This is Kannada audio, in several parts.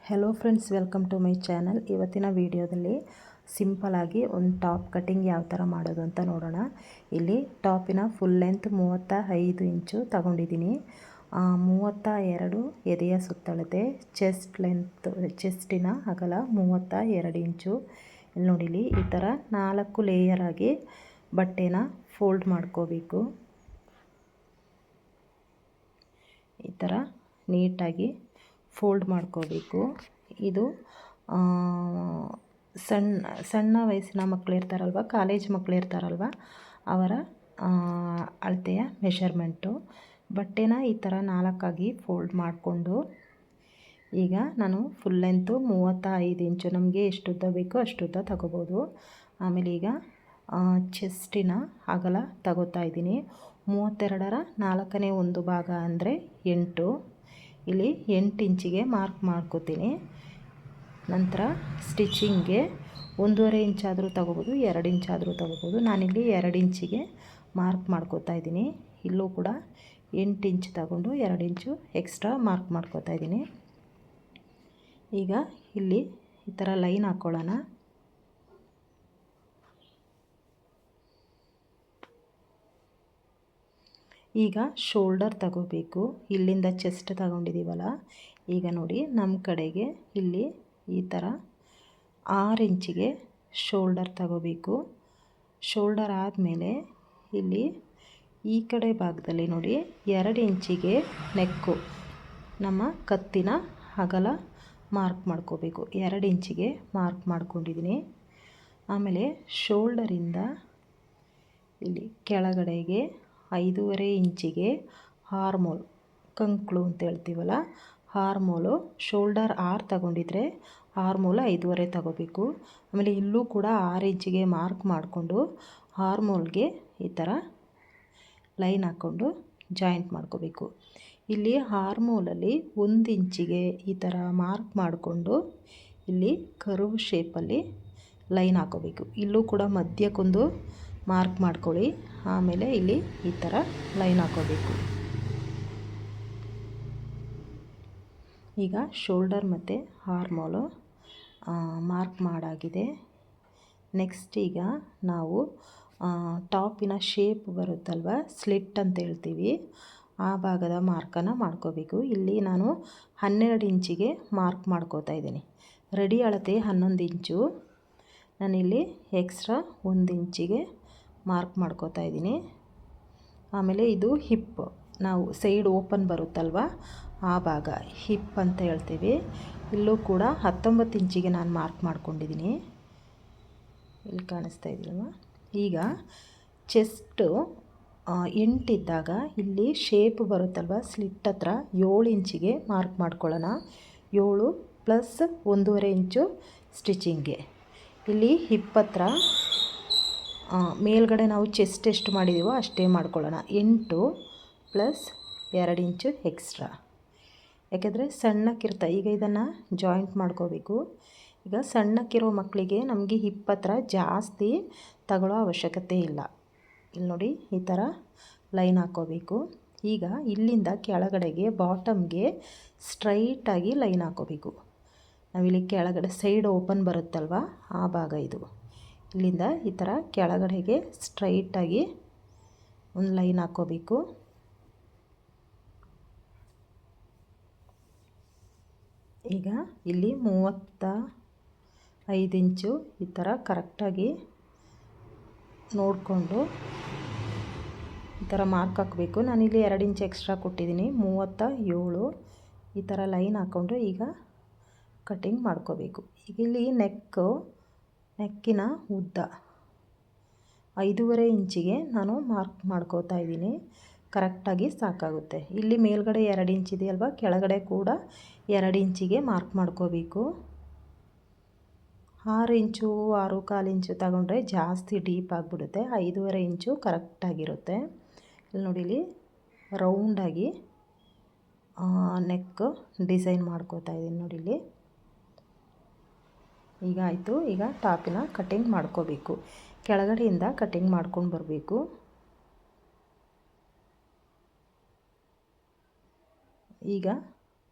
Hello friends, welcome to my channel. ಇವತ್ತಿನ ವಿಡಿಯೋದಲ್ಲಿ ಸಿಂಪಲಾಗಿ ಒಂದು ಟಾಪ್ ಕಟಿಂಗ್ ಯಾವ ಥರ ಮಾಡೋದು ಅಂತ ನೋಡೋಣ. ಇಲ್ಲಿ ಟಾಪಿನ ಫುಲ್ ಲೆಂತ್ 35 ಇಂಚು ತಗೊಂಡಿದ್ದೀನಿ. 32 ಎದೆಯ ಸುತ್ತಳತೆ, ಚೆಸ್ಟಿನ ಅಗಲ 32 ಇಂಚು. ಇಲ್ಲಿ ನೋಡಿಲಿ, ಈ ಥರ 4 ಲೇಯರ್ ಆಗಿ ಬಟ್ಟೆನ ಫೋಲ್ಡ್ ಮಾಡ್ಕೋಬೇಕು. ಈ ಥರ ನೀಟಾಗಿ ಫೋಲ್ಡ್ ಮಾಡ್ಕೋಬೇಕು. ಇದು ಸಣ್ಣ ವಯಸ್ಸಿನ ಮಕ್ಕಳು ಇರ್ತಾರಲ್ವ, ಕಾಲೇಜ್ ಮಕ್ಕಳು ಇರ್ತಾರಲ್ವ, ಅವರ ಅಳತೆಯ ಮೆಷರ್ಮೆಂಟು. ಬಟ್ಟೆನ ಈ ಥರ 4 ಫೋಲ್ಡ್ ಮಾಡಿಕೊಂಡು, ಈಗ ನಾನು ಫುಲ್ ಲೆಂತು 35 ಇಂಚು, ನಮಗೆ ಎಷ್ಟು ಉದ್ದ ಬೇಕೋ ಅಷ್ಟು ಉದ್ದ ತಗೋಬೋದು. ಆಮೇಲೆ ಈಗ ಚೆಸ್ಟಿನ ಅಗಲ ತಗೋತಾ ಇದ್ದೀನಿ. 32ರ 4ನೇ 1 ಭಾಗ ಅಂದರೆ 8. ಇಲ್ಲಿ 8 ಇಂಚಿಗೆ ಮಾರ್ಕ್ ಮಾಡ್ಕೋತೀನಿ. ನಂತರ ಸ್ಟಿಚಿಂಗ್ಗೆ 1.5 ಇಂಚಾದರೂ ತಗೋಬೋದು, 2 ಇಂಚಾದರೂ ತಗೋಬೋದು. ನಾನಿಲ್ಲಿ 2 ಇಂಚಿಗೆ ಮಾರ್ಕ್ ಮಾಡ್ಕೋತಾ ಇದ್ದೀನಿ. ಇಲ್ಲೂ ಕೂಡ 8 ಇಂಚ್ ತಗೊಂಡು 2 ಇಂಚು ಎಕ್ಸ್ಟ್ರಾ ಮಾರ್ಕ್ ಮಾಡ್ಕೋತಾ ಇದ್ದೀನಿ. ಈಗ ಇಲ್ಲಿ ಈ ಥರ ಲೈನ್ ಹಾಕ್ಕೊಳ್ಳೋಣ. ಈಗ ಶೋಲ್ಡರ್ ತಗೋಬೇಕು. ಇಲ್ಲಿಂದ ಚೆಸ್ಟ್ ತಗೊಂಡಿದ್ದೀವಲ್ಲ, ಈಗ ನೋಡಿ ನಮ್ಮ ಕಡೆಗೆ ಇಲ್ಲಿ ಈ ಥರ 6 ಇಂಚಿಗೆ ಶೋಲ್ಡರ್ ತಗೋಬೇಕು. ಶೋಲ್ಡರ್ ಆದಮೇಲೆ ಇಲ್ಲಿ ಈ ಕಡೆ ಭಾಗದಲ್ಲಿ ನೋಡಿ 2 ಇಂಚಿಗೆ ನೆಕ್ಕು, ನಮ್ಮ ಕತ್ತಿನ ಅಗಲ ಮಾರ್ಕ್ ಮಾಡ್ಕೋಬೇಕು. 2 ಇಂಚಿಗೆ ಮಾರ್ಕ್ ಮಾಡ್ಕೊಂಡಿದ್ದೀನಿ. ಆಮೇಲೆ ಶೋಲ್ಡರಿಂದ ಇಲ್ಲಿ ಕೆಳಗಡೆಗೆ 5.5 ಇಂಚಿಗೆ ಹಾರ್ಮೋಲ್, ಕಂಕ್ಳು ಅಂತ ಹೇಳ್ತೀವಲ್ಲ, ಹಾರ್ಮೋಲು ಶೋಲ್ಡರ್ 6 ತಗೊಂಡಿದ್ರೆ ಹಾರ್ಮೋಲ್ 5.5 ತಗೋಬೇಕು. ಆಮೇಲೆ ಇಲ್ಲೂ ಕೂಡ 6 ಇಂಚಿಗೆ ಮಾರ್ಕ್ ಮಾಡಿಕೊಂಡು ಹಾರ್ಮೋಲ್ಗೆ ಈ ಥರ ಲೈನ್ ಹಾಕ್ಕೊಂಡು ಜಾಯಿಂಟ್ ಮಾಡ್ಕೋಬೇಕು. ಇಲ್ಲಿ ಹಾರ್ಮೋಲಲ್ಲಿ 1 ಇಂಚಿಗೆ ಈ ಥರ ಮಾರ್ಕ್ ಮಾಡಿಕೊಂಡು ಇಲ್ಲಿ ಕರ್ವ್ ಶೇಪಲ್ಲಿ ಲೈನ್ ಹಾಕೋಬೇಕು. ಇಲ್ಲೂ ಕೂಡ ಮಧ್ಯಕ್ಕೊಂದು ಮಾರ್ಕ್ ಮಾಡ್ಕೊಳ್ಳಿ. ಆಮೇಲೆ ಇಲ್ಲಿ ಈ ಥರ ಲೈನ್ ಹಾಕೋಬೇಕು. ಈಗ ಶೋಲ್ಡರ್ ಮತ್ತು ಹಾರ್ಮೋಲು ಮಾರ್ಕ್ ಮಾಡಾಗಿದೆ. ನೆಕ್ಸ್ಟ್ ಈಗ ನಾವು ಟಾಪಿನ ಶೇಪ್ ಬರುತ್ತಲ್ವ, ಸ್ಲಿಟ್ ಅಂತ ಹೇಳ್ತೀವಿ, ಆ ಭಾಗದ ಮಾರ್ಕನ್ನು ಮಾಡ್ಕೋಬೇಕು. ಇಲ್ಲಿ ನಾನು 12 ಇಂಚಿಗೆ ಮಾರ್ಕ್ ಮಾಡ್ಕೋತಾ ಇದ್ದೀನಿ. ರೆಡಿ ಅಳತೆ 11 ಇಂಚು, ನಾನಿಲ್ಲಿ ಎಕ್ಸ್ಟ್ರಾ 1 ಇಂಚಿಗೆ ಮಾರ್ಕ್ ಮಾಡ್ಕೋತಾ ಇದ್ದೀನಿ. ಆಮೇಲೆ ಇದು ಹಿಪ್, ನಾವು ಸೈಡ್ ಓಪನ್ ಬರುತ್ತಲ್ವ ಆ ಭಾಗ ಹಿಪ್ ಅಂತ ಹೇಳ್ತೀವಿ. ಇಲ್ಲೂ ಕೂಡ 19 ಇಂಚಿಗೆ ನಾನು ಮಾರ್ಕ್ ಮಾಡ್ಕೊಂಡಿದ್ದೀನಿ. ಇಲ್ಲಿ ಕಾಣಿಸ್ತಾ ಇದೆಯಲ್ವ. ಈಗ ಚೆಸ್ಟು 8 ಇದ್ದಾಗ ಇಲ್ಲಿ ಶೇಪ್ ಬರುತ್ತಲ್ವ, ಸ್ಲಿಟ್ ಹತ್ರ 7 ಇಂಚಿಗೆ ಮಾರ್ಕ್ ಮಾಡ್ಕೊಳ್ಳೋಣ. 7 ಪ್ಲಸ್ 1.5 ಇಂಚು ಸ್ಟಿಚಿಂಗ್ಗೆ. ಇಲ್ಲಿ ಹಿಪ್ ಹತ್ರ ಮೇಲ್ಗಡೆ ನಾವು ಚೆಸ್ಟ್ ಎಷ್ಟು ಮಾಡಿದ್ದೀವೋ ಅಷ್ಟೇ ಮಾಡ್ಕೊಳ್ಳೋಣ. 8 ಪ್ಲಸ್ 2 ಇಂಚು ಎಕ್ಸ್ಟ್ರಾ, ಯಾಕೆಂದರೆ ಸಣ್ಣಕ್ಕಿರ್ತಾ, ಈಗ ಇದನ್ನು ಜಾಯಿಂಟ್ ಮಾಡ್ಕೋಬೇಕು. ಈಗ ಸಣ್ಣಕ್ಕಿರೋ ಮಕ್ಕಳಿಗೆ ನಮಗೆ ಹಿಪ್ ಹತ್ರ ಜಾಸ್ತಿ ತಗೊಳ್ಳೋ ಅವಶ್ಯಕತೆ ಇಲ್ಲ. ಇಲ್ಲಿ ನೋಡಿ ಈ ಥರ ಲೈನ್ ಹಾಕ್ಕೋಬೇಕು. ಈಗ ಇಲ್ಲಿಂದ ಕೆಳಗಡೆಗೆ ಬಾಟಮ್ಗೆ ಸ್ಟ್ರೈಟಾಗಿ ಲೈನ್ ಹಾಕ್ಕೋಬೇಕು. ನಾವಿಲ್ಲಿ ಕೆಳಗಡೆ ಸೈಡ್ ಓಪನ್ ಬರುತ್ತಲ್ವ ಆ ಭಾಗ ಇದು. ಇಲ್ಲಿಂದ ಈ ಥರ ಕೆಳಗಡೆಗೆ ಸ್ಟ್ರೈಟಾಗಿ ಒಂದು ಲೈನ್ ಹಾಕ್ಕೋಬೇಕು. ಈಗ ಇಲ್ಲಿ 35 ಇಂಚು ಈ ಥರ ಕರೆಕ್ಟಾಗಿ ನೋಡಿಕೊಂಡು ಈ ಥರ ಮಾರ್ಕ್ ಹಾಕಬೇಕು. ನಾನಿಲ್ಲಿ 2 ಇಂಚ್ ಎಕ್ಸ್ಟ್ರಾ ಕೊಟ್ಟಿದ್ದೀನಿ, 37. ಈ ಥರ ಲೈನ್ ಹಾಕ್ಕೊಂಡು ಈಗ ಕಟಿಂಗ್ ಮಾಡ್ಕೋಬೇಕು. ಈಗ ಇಲ್ಲಿ ನೆಕ್ಕಿನ ಉದ್ದ 5.5 ಇಂಚಿಗೆ ನಾನು ಮಾರ್ಕ್ ಮಾಡ್ಕೋತಾ ಇದ್ದೀನಿ. ಕರೆಕ್ಟಾಗಿ ಸಾಕಾಗುತ್ತೆ. ಇಲ್ಲಿ ಮೇಲ್ಗಡೆ 2 ಇಂಚ್ ಇದೆಯಲ್ವ, ಕೆಳಗಡೆ ಕೂಡ 2 ಇಂಚಿಗೆ ಮಾರ್ಕ್ ಮಾಡ್ಕೋಬೇಕು. 6 ಇಂಚು 6.25 ಇಂಚು ತಗೊಂಡ್ರೆ ಜಾಸ್ತಿ ಡೀಪ್ ಆಗಿಬಿಡುತ್ತೆ. 5.5 ಇಂಚು ಕರೆಕ್ಟಾಗಿರುತ್ತೆ. ಇಲ್ಲಿ ನೋಡಿ, ಇಲ್ಲಿ ರೌಂಡಾಗಿ ನೆಕ್ ಡಿಸೈನ್ ಮಾಡ್ಕೋತಾ ಇದ್ದೀನಿ ನೋಡಿ ಇಲ್ಲಿ. ಈಗ ಆಯಿತು. ಈಗ ಟಾಪಿನ ಕಟಿಂಗ್ ಮಾಡ್ಕೋಬೇಕು. ಕೆಳಗಡೆಯಿಂದ ಕಟಿಂಗ್ ಮಾಡ್ಕೊಂಡು ಬರಬೇಕು. ಈಗ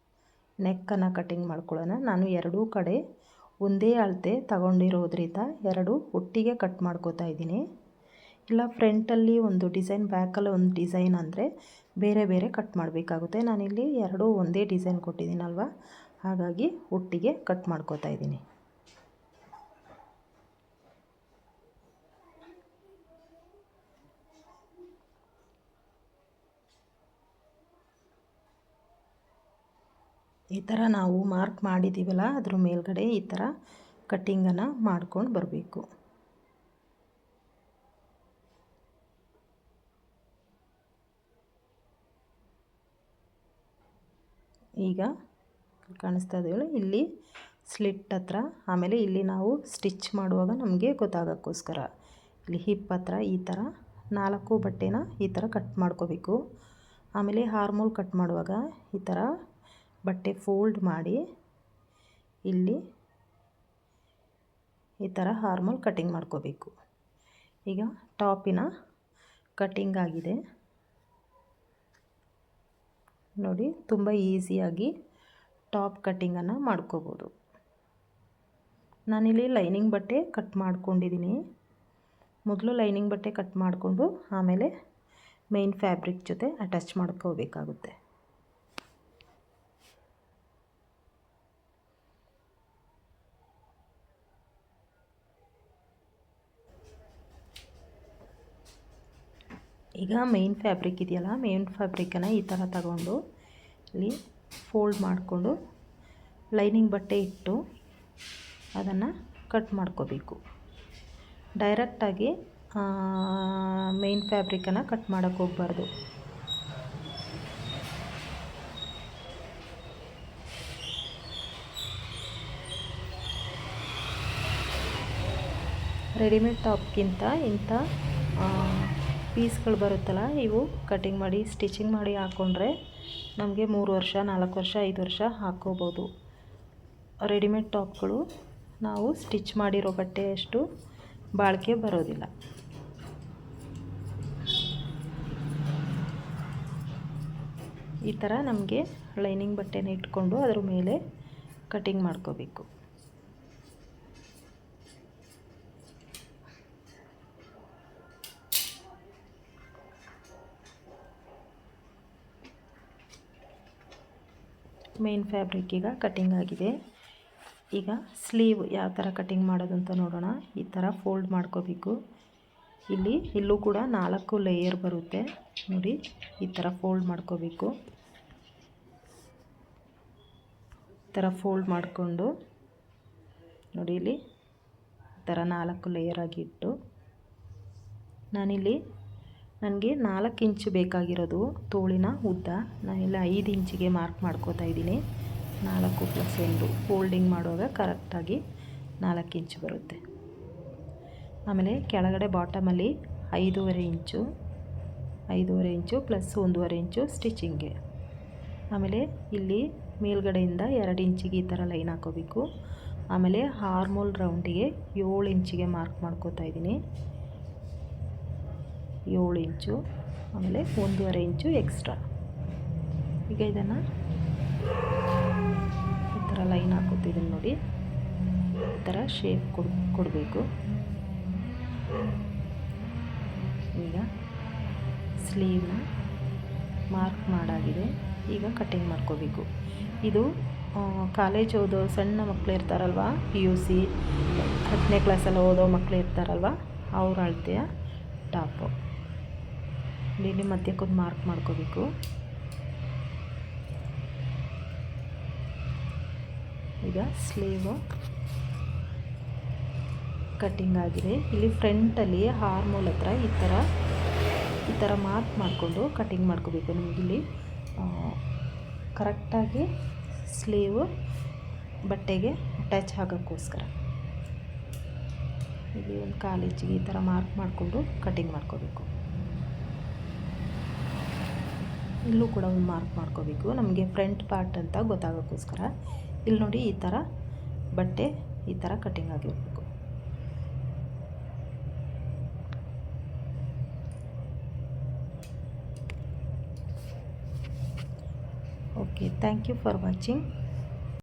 ನೆಕ್ಕನ್ನು ಕಟಿಂಗ್ ಮಾಡ್ಕೊಳ್ಳೋಣ. ನಾನು ಎರಡೂ ಕಡೆ ಒಂದೇ ಅಳತೆ ತಗೊಂಡಿರೋದ್ರಿಂದ ಎರಡು ಒಟ್ಟಿಗೆ ಕಟ್ ಮಾಡ್ಕೋತಾ ಇದ್ದೀನಿ. ಇಲ್ಲ ಫ್ರಂಟಲ್ಲಿ ಒಂದು ಡಿಸೈನ್, ಬ್ಯಾಕಲ್ಲಿ ಒಂದು ಡಿಸೈನ್ ಅಂದರೆ ಬೇರೆ ಬೇರೆ ಕಟ್ ಮಾಡಬೇಕಾಗುತ್ತೆ. ನಾನಿಲ್ಲಿ ಎರಡೂ ಒಂದೇ ಡಿಸೈನ್ ಕೊಟ್ಟಿದ್ದೀನಲ್ವ, ಹಾಗಾಗಿ ಒಟ್ಟಿಗೆ ಕಟ್ ಮಾಡ್ಕೋತಾ ಇದ್ದೀನಿ. ಈ ಥರ ನಾವು ಮಾರ್ಕ್ ಮಾಡಿದ್ದೀವಲ್ಲ, ಅದ್ರ ಮೇಲ್ಗಡೆ ಈ ಥರ ಕಟ್ಟಿಂಗನ್ನು ಮಾಡ್ಕೊಂಡು ಬರಬೇಕು. ಈಗ ಕಾಣಿಸ್ತಾ ಇದೆಯಲ್ಲ, ಇಲ್ಲಿ ಸ್ಲಿಟ್ ಹತ್ರ, ಆಮೇಲೆ ಇಲ್ಲಿ ನಾವು ಸ್ಟಿಚ್ ಮಾಡುವಾಗ ನಮಗೆ ಗೊತ್ತಾಗೋಕ್ಕೋಸ್ಕರ ಇಲ್ಲಿ ಹಿಪ್ ಹತ್ರ ಈ ಥರ 4 ಬಟ್ಟೆನ ಈ ಥರ ಕಟ್ ಮಾಡ್ಕೋಬೇಕು. ಆಮೇಲೆ ಹಾರ್ಮೋಲ್ ಕಟ್ ಮಾಡುವಾಗ ಈ ಥರ ಬಟ್ಟೆ ಫೋಲ್ಡ್ ಮಾಡಿ ಇಲ್ಲಿ ಈ ಥರ ಹಾರ್ಮೋಲ್ ಕಟಿಂಗ್ ಮಾಡ್ಕೋಬೇಕು. ಈಗ ಟಾಪಿನ ಕಟಿಂಗ್ ಆಗಿದೆ ನೋಡಿ. ತುಂಬ ಈಸಿಯಾಗಿ ಟಾಪ್ ಕಟ್ಟಿಂಗನ್ನು ಮಾಡ್ಕೋಬೋದು. ನಾನಿಲ್ಲಿ ಲೈನಿಂಗ್ ಬಟ್ಟೆ ಕಟ್ ಮಾಡ್ಕೊಂಡಿದ್ದೀನಿ. ಮೊದಲು ಲೈನಿಂಗ್ ಬಟ್ಟೆ ಕಟ್ ಮಾಡಿಕೊಂಡು ಆಮೇಲೆ ಮೇನ್ ಫ್ಯಾಬ್ರಿಕ್ ಜೊತೆ ಅಟ್ಯಾಚ್ ಮಾಡ್ಕೋಬೇಕಾಗುತ್ತೆ. ಈಗ ಮೇನ್ ಫ್ಯಾಬ್ರಿಕ್ ಇದೆಯಲ್ಲ, ಮೇನ್ ಫ್ಯಾಬ್ರಿಕನ್ನು ಈ ಥರ ತಗೊಂಡು ಇಲ್ಲಿ ಫೋಲ್ಡ್ ಮಾಡಿಕೊಂಡು ಲೈನಿಂಗ್ ಬಟ್ಟೆ ಇಟ್ಟು ಅದನ್ನು ಕಟ್ ಮಾಡ್ಕೋಬೇಕು. ಡೈರೆಕ್ಟಾಗಿ ಮೇನ್ ಫ್ಯಾಬ್ರಿಕನ್ನು ಕಟ್ ಮಾಡೋಕ್ಕೆ ಹೋಗಬಾರ್ದು. ರೆಡಿಮೇಡ್ ಟಾಪ್ಗಿಂತ ಇಂಥ ಪೀಸ್ಗಳು ಬರುತ್ತಲ್ಲ, ಇವು ಕಟಿಂಗ್ ಮಾಡಿ ಸ್ಟಿಚಿಂಗ್ ಮಾಡಿ ಹಾಕ್ಕೊಂಡ್ರೆ ನಮಗೆ 3 ವರ್ಷ 4 ವರ್ಷ 5 ವರ್ಷ ಹಾಕ್ಕೋಬೋದು. ರೆಡಿಮೇಡ್ ಟಾಪ್ಗಳು ನಾವು ಸ್ಟಿಚ್ ಮಾಡಿರೋ ಬಟ್ಟೆಯಷ್ಟು ಬಾಳಿಕೆ ಬರೋದಿಲ್ಲ. ಈ ಥರ ನಮಗೆ ಲೈನಿಂಗ್ ಬಟ್ಟೆನ ಇಟ್ಕೊಂಡು ಅದ್ರ ಮೇಲೆ ಕಟಿಂಗ್ ಮಾಡ್ಕೋಬೇಕು. ಮೇನ್ ಫ್ಯಾಬ್ರಿಕ್ ಈಗ ಕಟಿಂಗ್ ಆಗಿದೆ. ಈಗ ಸ್ಲೀವ್ ಯಾವ ಥರ ಕಟಿಂಗ್ ಮಾಡೋದು ಅಂತ ನೋಡೋಣ. ಈ ಥರ ಫೋಲ್ಡ್ ಮಾಡ್ಕೋಬೇಕು. ಇಲ್ಲೂ ಕೂಡ 4 ಲೇಯರ್ ಬರುತ್ತೆ ನೋಡಿ. ಈ ಥರ ಫೋಲ್ಡ್ ಮಾಡ್ಕೋಬೇಕು. ಈ ಥರ ಫೋಲ್ಡ್ ಮಾಡಿಕೊಂಡು ನೋಡಿ, ಇಲ್ಲಿ ಈ ಥರ 4 ಲೇಯರ್ ಆಗಿ ಇಟ್ಟು, ನನಗೆ 4 ಇಂಚು ಬೇಕಾಗಿರೋದು ತೋಳಿನ ಉದ್ದ. ನಾನಿಲ್ಲಿ 5 ಇಂಚಿಗೆ ಮಾರ್ಕ್ ಮಾಡ್ಕೋತಾ ಇದ್ದೀನಿ. 4 + 1 ಫೋಲ್ಡಿಂಗ್ ಮಾಡುವಾಗ ಕರೆಕ್ಟಾಗಿ 4 ಇಂಚು ಬರುತ್ತೆ. ಆಮೇಲೆ ಕೆಳಗಡೆ ಬಾಟಮಲ್ಲಿ 5.5 ಇಂಚು ಪ್ಲಸ್ 1.5 ಇಂಚು ಸ್ಟಿಚಿಂಗ್ಗೆ. ಆಮೇಲೆ ಇಲ್ಲಿ ಮೇಲ್ಗಡೆಯಿಂದ 2 ಇಂಚಿಗೆ ಈ ಥರ ಲೈನ್ ಹಾಕೋಬೇಕು. ಆಮೇಲೆ ಹಾರ್ಮೋಲ್ ರೌಂಡಿಗೆ 7 ಇಂಚಿಗೆ ಮಾರ್ಕ್ ಮಾಡ್ಕೋತಾ ಇದ್ದೀನಿ. 7 ಇಂಚು, ಆಮೇಲೆ 1.5 ಇಂಚು ಎಕ್ಸ್ಟ್ರಾ. ಈಗ ಇದನ್ನು ಈ ಥರ ಲೈನ್ ಹಾಕೋತಿದ್ದೀನಿ ನೋಡಿ. ಈ ಥರ ಶೇಪ್ ಕೊಡಬೇಕು. ಈಗ ಸ್ಲೀವ್ನ ಮಾರ್ಕ್ ಮಾಡಾಗಿದೆ. ಈಗ ಕಟಿಂಗ್ ಮಾಡ್ಕೋಬೇಕು. ಇದು ಕಾಲೇಜ್ ಓದೋ ಸಣ್ಣ ಮಕ್ಕಳು ಇರ್ತಾರಲ್ವ, PUC 10ನೇ ಕ್ಲಾಸಲ್ಲಿ ಓದೋ ಮಕ್ಕಳು ಇರ್ತಾರಲ್ವ, ಅವ್ರ ಅಳತೆಯ ಟಾಪು. ಇಲ್ಲಿ ಮಧ್ಯಕ್ಕೊಂದು ಮಾರ್ಕ್ ಮಾಡ್ಕೋಬೇಕು. ಈಗ ಸ್ಲೀವು ಕಟ್ಟಿಂಗ್ ಆಗಿದೆ. ಇಲ್ಲಿ ಫ್ರಂಟಲ್ಲಿ ಹಾರ್ಮೋಲ್ ಹತ್ರ ಈ ಥರ ಮಾರ್ಕ್ ಮಾಡಿಕೊಂಡು ಕಟ್ಟಿಂಗ್ ಮಾಡ್ಕೋಬೇಕು. ನಮಗಿಲ್ಲಿ ಕರೆಕ್ಟಾಗಿ ಸ್ಲೀವು ಬಟ್ಟೆಗೆ ಅಟ್ಯಾಚ್ ಆಗೋಕ್ಕೋಸ್ಕರ ಇಲ್ಲಿ ಒಂದು ಕಾಲಿಂಚಿಗೆ ಈ ಥರ ಮಾರ್ಕ್ ಮಾಡಿಕೊಂಡು ಕಟ್ಟಿಂಗ್ ಮಾಡ್ಕೋಬೇಕು. ಇಲ್ಲೂ ಕೂಡ ಒಂದು ಮಾರ್ಕ್ ಮಾಡ್ಕೋಬೇಕು, ನಮಗೆ ಫ್ರಂಟ್ ಪಾರ್ಟ್ ಅಂತ ಗೊತ್ತಾಗೋಕ್ಕೋಸ್ಕರ. ಇಲ್ಲಿ ನೋಡಿ, ಈ ಥರ ಬಟ್ಟೆ ಈ ಥರ ಕಟ್ಟಿಂಗ್ ಆಗಿರಬೇಕು. Okay, thank you for watching.